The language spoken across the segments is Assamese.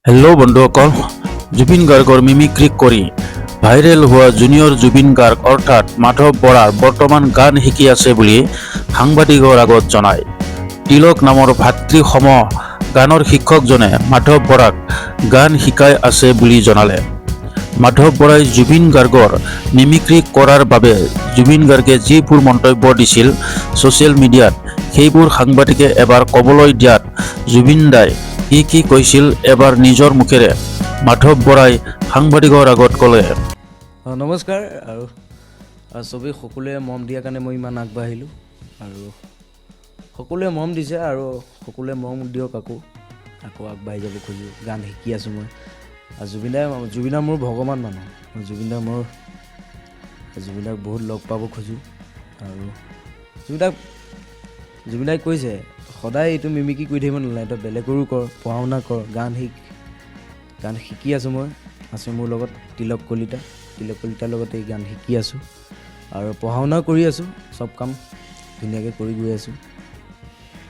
হেল্ল' বন্ধুসকল, জুবিন গাৰ্গৰ মিমিক্ৰি কৰি ভাইৰেল হোৱা জুনিয়ৰ জুবিন গাৰ্গ অৰ্থাৎ মাধৱ বৰাৰ বৰ্তমান গান শিকি আছে বুলি সাংবাদিকৰ আগত জনায়। তিলক নামৰ ভাতৃসম গানৰ শিক্ষকজনে মাধৱ বৰাক গান শিকাই আছে বুলি জনালে। মাধৱ বৰাই জুবিন গাৰ্গৰ মিমিক্ৰি কৰাৰ বাবে জুবিন গাৰ্গে যিবোৰ মন্তব্য দিছিল ছ'চিয়েল মিডিয়াত, সেইবোৰ সাংবাদিকে এবাৰ ক'বলৈ দিয়াত জুবিন দাই কি কৈছিল এবাৰ নিজৰ মুখেৰে মাধৱ বৰাই সাংবাদিকৰ আগত ক'লে। নমস্কাৰ। আৰু চবেই সকলোৱে মৰম দিয়াৰ কাৰণে মই ইমান আগবাঢ়িলোঁ আৰু সকলোৱে মৰম দিছে আৰু সকলোৱে মৰম দিয়ক। আকৌ আগবাঢ়ি যাব খোজোঁ। গান শিকি আছোঁ মই। আৰু জুবিন দা মোৰ ভগৱান মানুহ। জুবিন দাক বহুত লগ পাব খোজোঁ আৰু জুবিন দাই কৈছে সদায় এইটো মিমিক্ৰি কৰি থাকিব নালাগে, তই বেলেগৰো কৰ, পঢ়া শুনা কৰ, গান শিকি আছোঁ মই। আছে মোৰ লগত তিলক কলিতাৰ লগত এই গান শিকি আছোঁ আৰু পঢ়া শুনাও কৰি আছোঁ। চব কাম ধুনীয়াকৈ কৰি গৈ আছোঁ।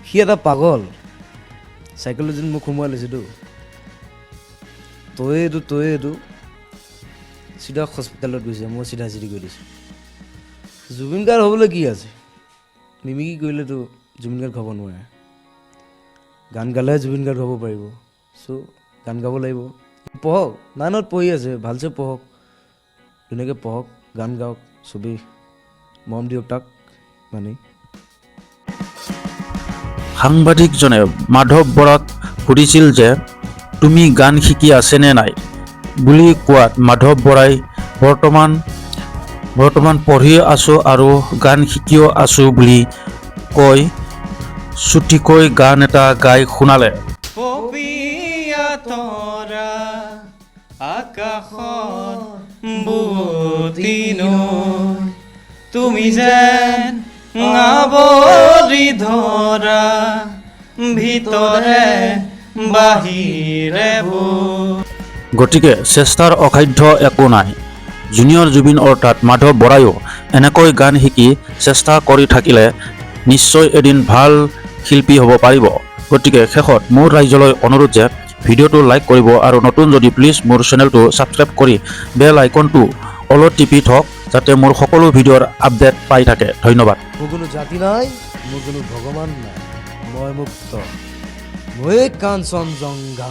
সি এটা পাগল, চাইক'লজিত মোক সোমোৱাই লৈছেতো। তয়ে চিধা হস্পিটেলত গৈছে, মই চিধা কৰি দিছোঁ। জুবিন গাৰ্গ হ'বলৈ কি আছে? মিমিক্ৰি কৰিলেতো জুবিন গাৰ্গ হ'ব নোৱাৰে। গান গালেহে জুবিন গাৰ্গ হ'ব পাৰিব। চ' গান গাব লাগিব। পঢ়ক, 9ত পঢ়ি আছে, ভালছে পঢ়ক, ধুনীয়াকৈ পঢ়ক, গান গাওক, চবেই মৰম দিয়ক তাক মানেই। সাংবাদিকজনে মাধৱ বৰাক সুধিছিল যে তুমি গান শিকি আছেনে নাই বুলি কোৱাত মাধৱ বৰাই বৰ্তমান পঢ়ি আছোঁ আৰু গান শিকিও আছোঁ বুলি কৈ চুটিকৈ গান এটা গাই শুনালে। তুমি যেন আৱৰি ধৰা ভিতৰে বাহিৰে। গতিকে চেষ্টাৰ অসাধ্য একো নাই। জুনিয়ৰ জুবিন অৰ্থাৎ মাধৱ বৰায়ো এনেকৈ গান শিকি চেষ্টা কৰি থাকিলে নিশ্চয় এদিন ভাল শিল্পী হ'ব পাৰিব। গতিকে শেষত মোৰ ৰাইজলৈ অনুৰোধ যে ভিডিঅ'টো লাইক কৰিব আৰু নতুন যদি প্লিজ মোৰ চেনেলটো ছাবস্ক্ৰাইব কৰি বেল আইকনটো অলত টিপি থওক, যাতে মোৰ সকলো ভিডিঅ'ৰ আপডেট পাই থাকে। ধন্যবাদ। মোৰ কোনো জাতি নাই, মোৰ কোনো ভগৱান নাই, মই মুক্ত, মই কাঞ্চনজংঘা।